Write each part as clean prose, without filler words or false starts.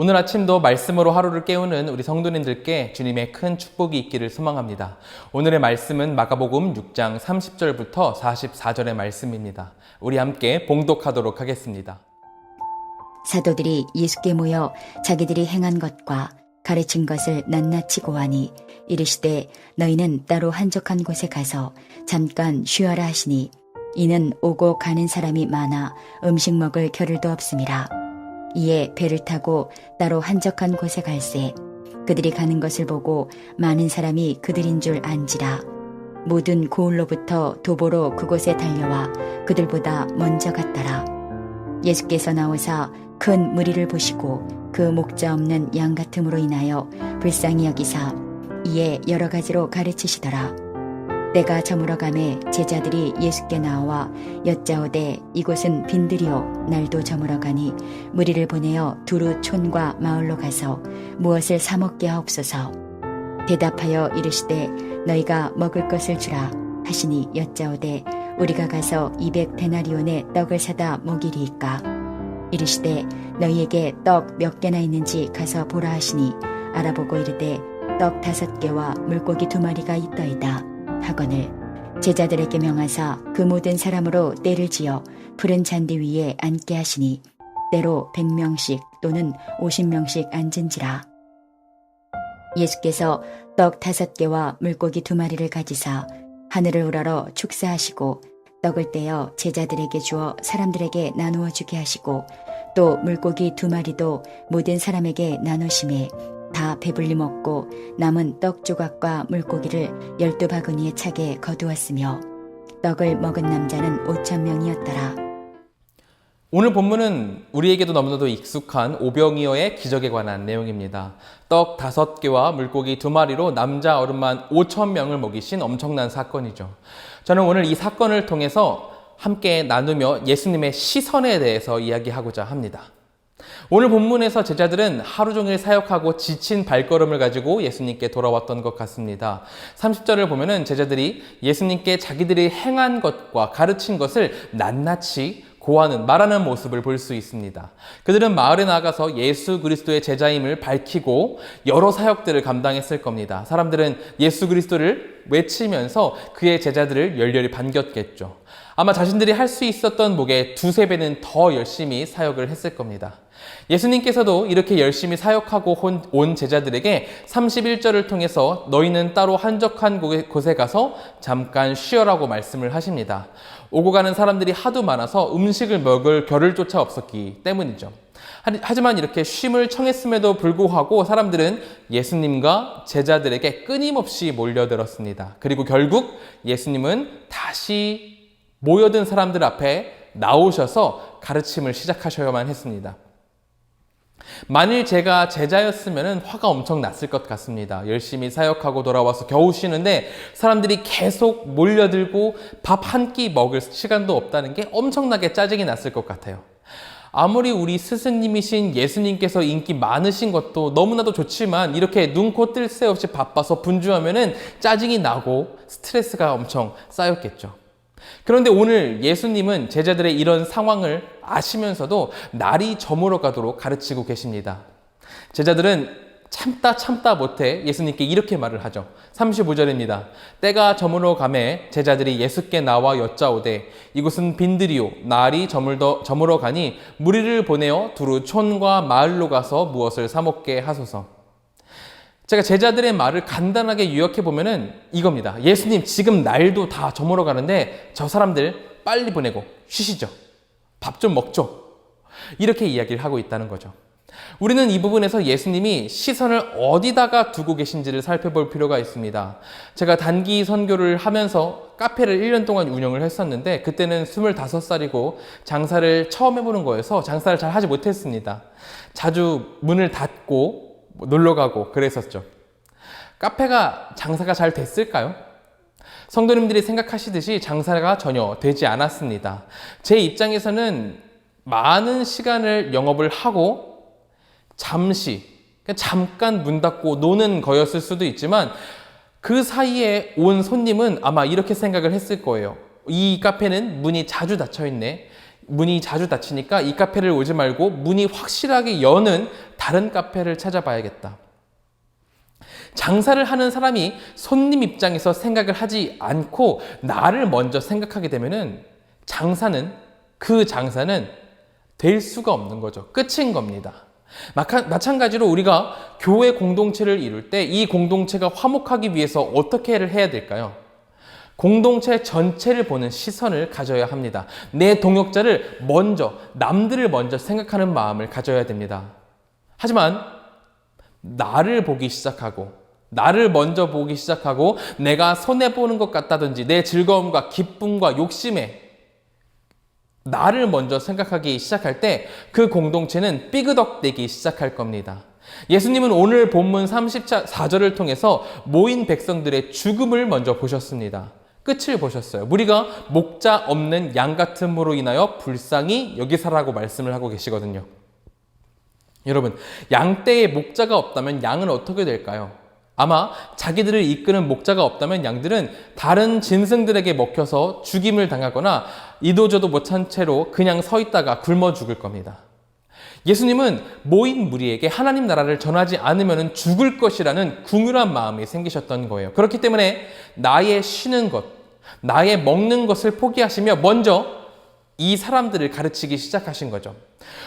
오늘 아침도 말씀으로 하루를 깨우는 우리 성도님들께 주님의 큰 축복이 있기를 소망합니다. 오늘의 말씀은 마가복음 6장 30절부터 44절의 말씀입니다. 우리 함께 봉독하도록 하겠습니다. 사도들이 예수께 모여 자기들이 행한 것과 가르친 것을 낱낱이 고하니 이르시되 너희는 따로 한적한 곳에 가서 잠깐 쉬어라 하시니 이는 오고 가는 사람이 많아 음식 먹을 겨를도 없음이라. 이에 배를 타고 따로 한적한 곳에 갈새 그들이 가는 것을 보고 많은 사람이 그들인 줄 안지라. 모든 고을로부터 도보로 그곳에 달려와 그들보다 먼저 갔더라. 예수께서 나오사 큰 무리를 보시고 그 목자 없는 양 같음으로 인하여 불쌍히 여기사 이에 여러 가지로 가르치시더라. 때가 저물어 가매 제자들이 예수께 나와 여짜오되 이곳은 빈들이요 날도 저물어 가니 무리를 보내어 두루 촌과 마을로 가서 무엇을 사 먹게 하옵소서. 대답하여 이르시되 너희가 먹을 것을 주라 하시니 여짜오되 우리가 가서 200데나리온의 떡을 사다 먹이리이까. 이르시되 너희에게 떡 몇 개나 있는지 가서 보라 하시니 알아보고 이르되 떡 5개와 물고기 2마리가 있더이다 하거늘 제자들에게 명하사 그 모든 사람으로 떼를 지어 푸른 잔디 위에 앉게 하시니 때로 100명씩 또는 50명씩 앉은지라. 예수께서 떡 5개와 물고기 2마리를 가지사 하늘을 우러러 축사하시고 떡을 떼어 제자들에게 주어 사람들에게 나누어 주게 하시고 또 물고기 2마리도 모든 사람에게 나누심에 다 배불리 먹고 남은 떡 조각과 물고기를 12바구니에 차게 거두었으며 떡을 먹은 남자는 5,000명이었더라. 오늘 본문은 우리에게도 너무나도 익숙한 오병이어의 기적에 관한 내용입니다. 떡 5개와 물고기 2마리로 남자 어른만 5,000명을 먹이신 엄청난 사건이죠. 저는 오늘 이 사건을 통해서 함께 나누며 예수님의 시선에 대해서 이야기하고자 합니다. 오늘 본문에서 제자들은 하루 종일 사역하고 지친 발걸음을 가지고 예수님께 돌아왔던 것 같습니다. 30절을 보면은 제자들이 예수님께 자기들이 행한 것과 가르친 것을 낱낱이 고하는, 말하는 모습을 볼 수 있습니다. 그들은 마을에 나가서 예수 그리스도의 제자임을 밝히고 여러 사역들을 감당했을 겁니다. 사람들은 예수 그리스도를 외치면서 그의 제자들을 열렬히 반겼겠죠. 아마 자신들이 할 수 있었던 목에 2~3배는 더 열심히 사역을 했을 겁니다. 예수님께서도 이렇게 열심히 사역하고 온 제자들에게 31절을 통해서 너희는 따로 한적한 곳에 가서 잠깐 쉬어라고 말씀을 하십니다. 오고 가는 사람들이 하도 많아서 음식을 먹을 겨를조차 없었기 때문이죠. 하지만 이렇게 쉼을 청했음에도 불구하고 사람들은 예수님과 제자들에게 끊임없이 몰려들었습니다. 그리고 결국 예수님은 다시 모여든 사람들 앞에 나오셔서 가르침을 시작하셔야만 했습니다. 만일 제가 제자였으면 화가 엄청 났을 것 같습니다. 열심히 사역하고 돌아와서 겨우 쉬는데 사람들이 계속 몰려들고 밥 한 끼 먹을 시간도 없다는 게 엄청나게 짜증이 났을 것 같아요. 아무리 우리 스승님이신 예수님께서 인기 많으신 것도 너무나도 좋지만 이렇게 눈코 뜰 새 없이 바빠서 분주하면은 짜증이 나고 스트레스가 엄청 쌓였겠죠. 그런데 오늘 예수님은 제자들의 이런 상황을 아시면서도 날이 저물어 가도록 가르치고 계십니다. 제자들은 참다 못해 예수님께 이렇게 말을 하죠. 35절입니다. 때가 저물어 가매 제자들이 예수께 나와 여짜오되 이곳은 빈들이요 날이 저물어 가니 무리를 보내어 두루 촌과 마을로 가서 무엇을 사 먹게 하소서. 제가 제자들의 말을 간단하게 요약해 보면은 이겁니다. 예수님, 지금 날도 다 저물어 가는데 저 사람들 빨리 보내고 쉬시죠. 밥 좀 먹죠. 이렇게 이야기를 하고 있다는 거죠. 우리는 이 부분에서 예수님이 시선을 어디다가 두고 계신지를 살펴볼 필요가 있습니다. 제가 단기 선교를 하면서 카페를 1년 동안 운영을 했었는데 그때는 25살이고 장사를 처음 해보는 거여서 장사를 잘 하지 못했습니다. 자주 문을 닫고 놀러 가고 그랬었죠. 카페가 장사가 잘 됐을까요? 성도님들이 생각하시듯이 장사가 전혀 되지 않았습니다. 제 입장에서는 많은 시간을 영업을 하고 잠깐 문 닫고 노는 거였을 수도 있지만 그 사이에 온 손님은 아마 이렇게 생각을 했을 거예요. 이 카페는 문이 자주 닫혀 있네. 문이 자주 닫히니까 이 카페를 오지 말고 문이 확실하게 여는 다른 카페를 찾아봐야겠다. 장사를 하는 사람이 손님 입장에서 생각을 하지 않고 나를 먼저 생각하게 되면은 그 장사는 될 수가 없는 거죠. 끝인 겁니다. 마찬가지로 우리가 교회 공동체를 이룰 때 이 공동체가 화목하기 위해서 어떻게 해야 될까요? 공동체 전체를 보는 시선을 가져야 합니다. 내 동역자를 남들을 먼저 생각하는 마음을 가져야 됩니다. 하지만 나를 먼저 보기 시작하고 내가 손해보는 것 같다든지 내 즐거움과 기쁨과 욕심에 나를 먼저 생각하기 시작할 때 그 공동체는 삐그덕대기 시작할 겁니다. 예수님은 오늘 본문 34절을 통해서 모인 백성들의 죽음을 먼저 보셨습니다. 끝을 보셨어요. 무리가 목자 없는 양 같음으로 인하여 불쌍히 여기사라고 말씀을 하고 계시거든요. 여러분, 양떼에 목자가 없다면 양은 어떻게 될까요? 아마 자기들을 이끄는 목자가 없다면 양들은 다른 짐승들에게 먹혀서 죽임을 당하거나 이도저도 못한 채로 그냥 서 있다가 굶어 죽을 겁니다. 예수님은 모인 무리에게 하나님 나라를 전하지 않으면 죽을 것이라는 궁휼한 마음이 생기셨던 거예요. 그렇기 때문에 나의 쉬는 것, 나의 먹는 것을 포기하시며 먼저 이 사람들을 가르치기 시작하신 거죠.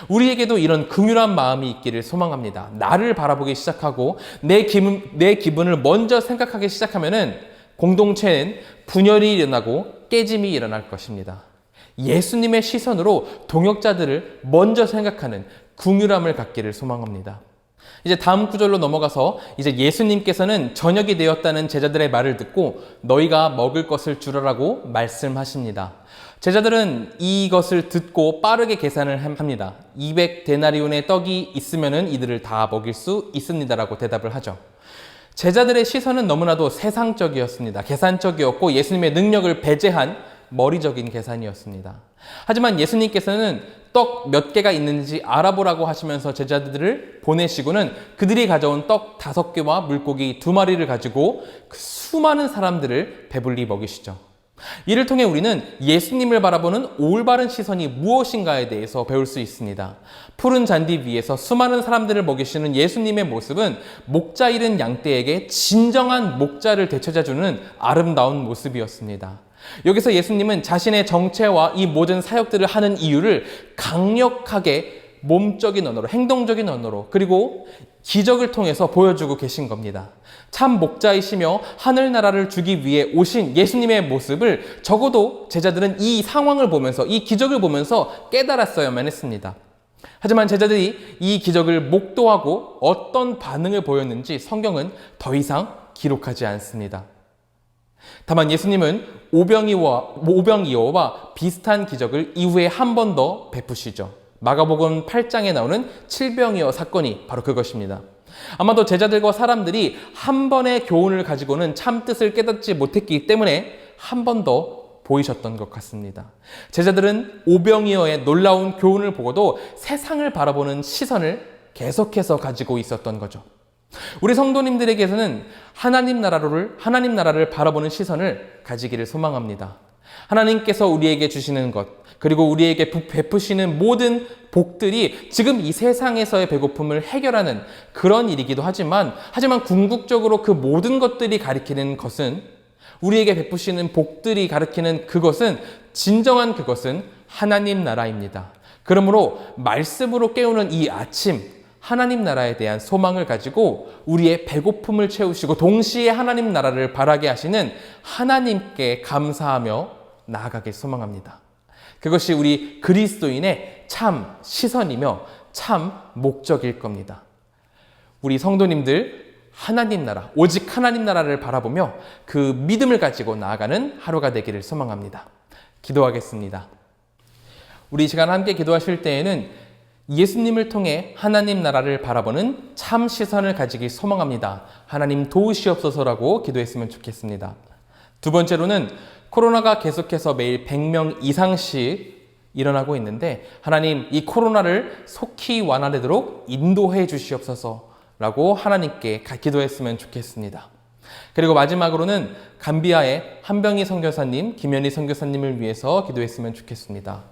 우리에게도 이런 긍휼한 마음이 있기를 소망합니다. 나를 바라보기 시작하고 내 기분을 먼저 생각하기 시작하면은 공동체엔 분열이 일어나고 깨짐이 일어날 것입니다. 예수님의 시선으로 동역자들을 먼저 생각하는 긍휼함을 갖기를 소망합니다. 이제 다음 구절로 넘어가서 이제 예수님께서는 저녁이 되었다는 제자들의 말을 듣고 너희가 먹을 것을 주라라고 말씀하십니다. 제자들은 이것을 듣고 빠르게 계산을 합니다. 200데나리온의 떡이 있으면은 이들을 다 먹일 수 있습니다라고 대답을 하죠. 제자들의 시선은 너무나도 세상적이었습니다. 계산적이었고 예수님의 능력을 배제한 머리적인 계산이었습니다. 하지만 예수님께서는 떡 몇 개가 있는지 알아보라고 하시면서 제자들을 보내시고는 그들이 가져온 떡 5개와 물고기 2마리를 가지고 그 수많은 사람들을 배불리 먹이시죠. 이를 통해 우리는 예수님을 바라보는 올바른 시선이 무엇인가에 대해서 배울 수 있습니다. 푸른 잔디 위에서 수많은 사람들을 먹이시는 예수님의 모습은 목자 잃은 양떼에게 진정한 목자를 되찾아주는 아름다운 모습이었습니다. 여기서 예수님은 자신의 정체와 이 모든 사역들을 하는 이유를 강력하게 몸적인 언어로, 행동적인 언어로, 그리고 기적을 통해서 보여주고 계신 겁니다. 참 목자이시며 하늘나라를 주기 위해 오신 예수님의 모습을 적어도 제자들은 이 상황을 보면서, 이 기적을 보면서 깨달았어야만 했습니다. 하지만 제자들이 이 기적을 목도하고 어떤 반응을 보였는지 성경은 더 이상 기록하지 않습니다. 다만 예수님은 오병이어와 비슷한 기적을 이후에 한 번 더 베푸시죠. 마가복음 8장에 나오는 칠병이어 사건이 바로 그것입니다. 아마도 제자들과 사람들이 한 번의 교훈을 가지고는 참 뜻을 깨닫지 못했기 때문에 한 번 더 보이셨던 것 같습니다. 제자들은 오병이어의 놀라운 교훈을 보고도 세상을 바라보는 시선을 계속해서 가지고 있었던 거죠. 우리 성도님들에게서는 하나님 나라를 바라보는 시선을 가지기를 소망합니다. 하나님께서 우리에게 주시는 것, 그리고 우리에게 베푸시는 모든 복들이 지금 이 세상에서의 배고픔을 해결하는 그런 일이기도 하지만 궁극적으로 그 모든 것들이 가리키는 것은, 우리에게 베푸시는 복들이 가리키는 진정한 그것은 하나님 나라입니다. 그러므로 말씀으로 깨우는 이 아침, 하나님 나라에 대한 소망을 가지고 우리의 배고픔을 채우시고 동시에 하나님 나라를 바라게 하시는 하나님께 감사하며 나아가길 소망합니다. 그것이 우리 그리스도인의 참 시선이며 참 목적일 겁니다. 우리 성도님들 하나님 나라, 오직 하나님 나라를 바라보며 그 믿음을 가지고 나아가는 하루가 되기를 소망합니다. 기도하겠습니다. 우리 이 시간 함께 기도하실 때에는 예수님을 통해 하나님 나라를 바라보는 참 시선을 가지길 소망합니다. 하나님 도우시옵소서라고 기도했으면 좋겠습니다. 두 번째로는 코로나가 계속해서 매일 100명 이상씩 일어나고 있는데 하나님 이 코로나를 속히 완화되도록 인도해 주시옵소서라고 하나님께 기도했으면 좋겠습니다. 그리고 마지막으로는 감비아의 한병희 선교사님, 김현희 선교사님을 위해서 기도했으면 좋겠습니다.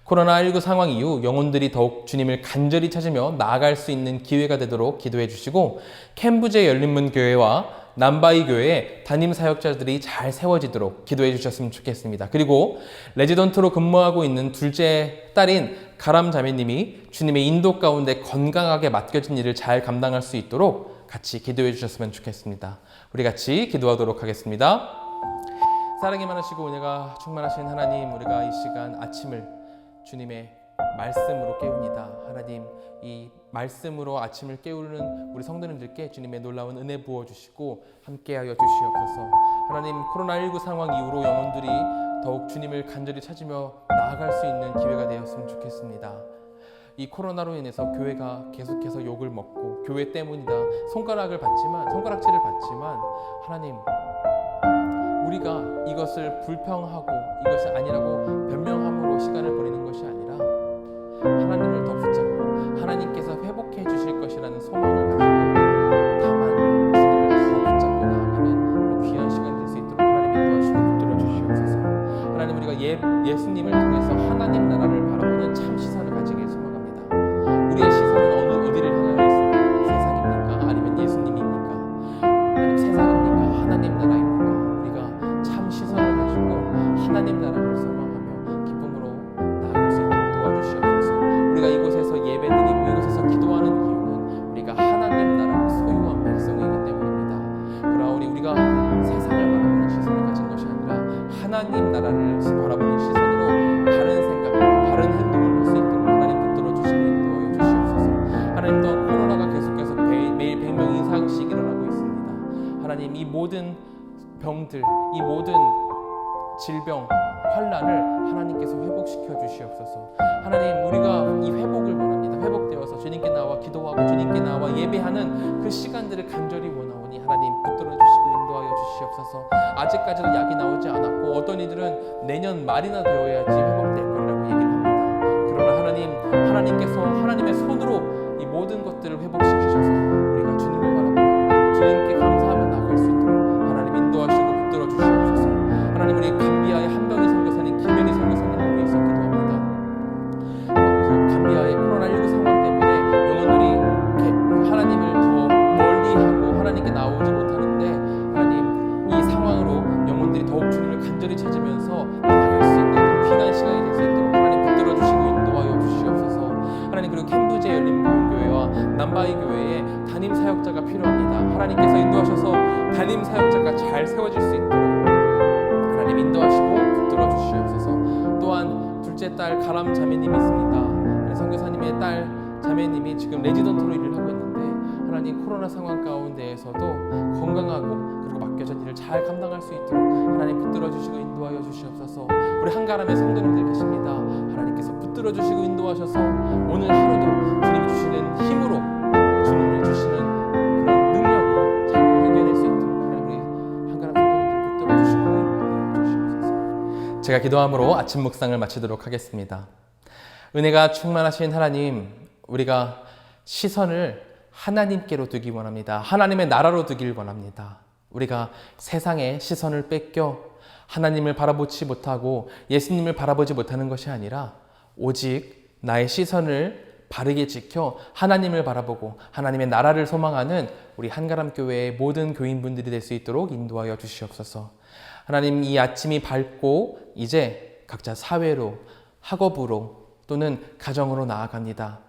코로나19 상황 이후 영혼들이 더욱 주님을 간절히 찾으며 나아갈 수 있는 기회가 되도록 기도해 주시고, 캠브제 열린문 교회와 남바이 교회에 담임 사역자들이 잘 세워지도록 기도해 주셨으면 좋겠습니다. 그리고 레지던트로 근무하고 있는 둘째 딸인 가람 자매님이 주님의 인도 가운데 건강하게 맡겨진 일을 잘 감당할 수 있도록 같이 기도해 주셨으면 좋겠습니다. 우리 같이 기도하도록 하겠습니다. 사랑이 많으시고 은혜가 충만하신 하나님, 우리가 이 시간 아침을 주님의 말씀으로 깨웁니다. 하나님, 이 말씀으로 아침을 깨우는 우리 성도님들께 주님의 놀라운 은혜 부어주시고 함께하여 주시옵소서. 하나님, 코로나19 상황 이후로 영혼들이 더욱 주님을 간절히 찾으며 나아갈 수 있는 기회가 되었으면 좋겠습니다. 이 코로나로 인해서 교회가 계속해서 욕을 먹고 교회 때문이다 손가락질을 받지만 하나님, 우리가 이것을 불평하고 이것이 아니라고 변명함으로 시간을 보내는 것이 아니라 하나님을 더 붙잡고 하나님께서 회복해 주실 것이라는 소망을 가지고 다만 주님을 더 붙잡고 나아가는 귀한 시간이 될 수 있도록 하나님 인도하시고 붙들어 주시옵소서. 하나님, 우리가 예수님을 통해서 하나님 나라를 바라보는 참 시선을 가지길 소망합니다. 우리의 시선은 어디를 향하여 있습니까? 세상입니까? 아니면 예수님입니까? 아니면 세상입니까? 하나님 나라입니까? 시선을 가지고 하나님 나라를 소망하며 기쁨으로 나아갈 수 있도록 도와주시옵소서. 우리가 이곳에서 예배드리고 이곳에서 기도하는 이유는 우리가 하나님 나라를 소유한 백성이기 때문입니다. 그러나 우리가 세상을 바라보는 시선을 가진 것이 아니라 하나님 나라를 바라보는 시선으로 바른 생각과 바른 행동을 할 수 있도록 하나님 붙들어 주시고 인도하여 주시옵소서. 하나님, 또한 코로나가 계속해서 매일 100명 이상씩 일어나고 있습니다. 하나님, 이 모든 병들, 이 모든 질병, 환난을 하나님께서 회복시켜 주시옵소서. 하나님, 우리가 이 회복을 원합니다. 회복되어서 주님께 나와 기도하고 주님께 나와 예배하는 그 시간들을 간절히 원하오니 하나님 붙들어 주시고 인도하여 주시옵소서. 아직까지도 약이 나오지 않았고 어떤 이들은 내년 말이나 되어야지 회복될 거라고 얘기를 합니다. 그러나 하나님께서 하나님의 손으로 이 모든 것들을 회복시키셔서 우리가 주님을 바라보며 주님께 감사하며 나아갈 수 있도록 인도하시고 붙들어 주시옵소서. 하나님, 우리 감비아의 한병희 선교사님, 김현희 선교사님을 위해서 기도합니다. 그 감비아의 코로나19 상황 때문에 영혼들이 하나님을 더 멀리하고 하나님께 나오지 못하는데, 하나님, 이 상황으로 영혼들이 더욱 주님을 간절히 찾으면서 나아갈 수 있는 그런 귀한 시간이 될 수 있도록 하나님 붙들어 주시고 인도하여 주시옵소서. 하나님, 그리고 캠브제 열린교회와 남바이 교회에 담임 사역자가 필요합니다. 하나님께서 인도하셔서 담임 사역자가 잘 세워질 수 있도록 하나님 인도하시고 붙들어 주시옵소서. 또한 둘째 딸 가람 자매님이 있습니다. 선교사님의 딸 자매님이 지금 레지던트로 일을 하고 있는데, 하나님, 코로나 상황 가운데에서도 건강하고 그리고 맡겨진 일을 잘 감당할 수 있도록 하나님 붙들어 주시고 인도하여 주시옵소서. 우리 한가람의 성도님들 계십니다. 하나님께서 붙들어 주시고 인도하셔서 오늘 하루도 주님이 주시는 힘으로, 주님을 주시는 그런 능력으로 잘 이겨낼 수 있도록 하나님, 우리 한가람 성도님들 붙들어 주시고 인도하여 주시옵소서. 제가 기도함으로 아침 묵상을 마치도록 하겠습니다. 은혜가 충만하신 하나님, 우리가 시선을 하나님께로 두기 원합니다. 하나님의 나라로 두길 원합니다. 우리가 세상의 시선을 뺏겨 하나님을 바라보지 못하고 예수님을 바라보지 못하는 것이 아니라 오직 나의 시선을 바르게 지켜 하나님을 바라보고 하나님의 나라를 소망하는 우리 한가람교회의 모든 교인분들이 될 수 있도록 인도하여 주시옵소서. 하나님, 이 아침이 밝고 이제 각자 사회로, 학업으로 또는 가정으로 나아갑니다.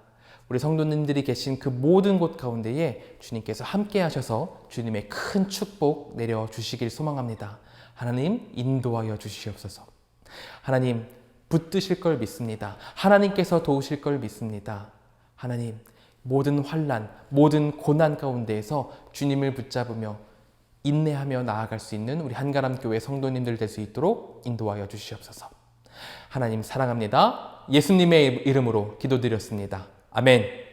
우리 성도님들이 계신 그 모든 곳 가운데에 주님께서 함께 하셔서 주님의 큰 축복 내려주시길 소망합니다. 하나님, 인도하여 주시옵소서. 하나님, 붙드실 걸 믿습니다. 하나님께서 도우실 걸 믿습니다. 하나님, 모든 환난, 모든 고난 가운데에서 주님을 붙잡으며 인내하며 나아갈 수 있는 우리 한가람교회 성도님들 될 수 있도록 인도하여 주시옵소서. 하나님, 사랑합니다. 예수님의 이름으로 기도드렸습니다. 아멘.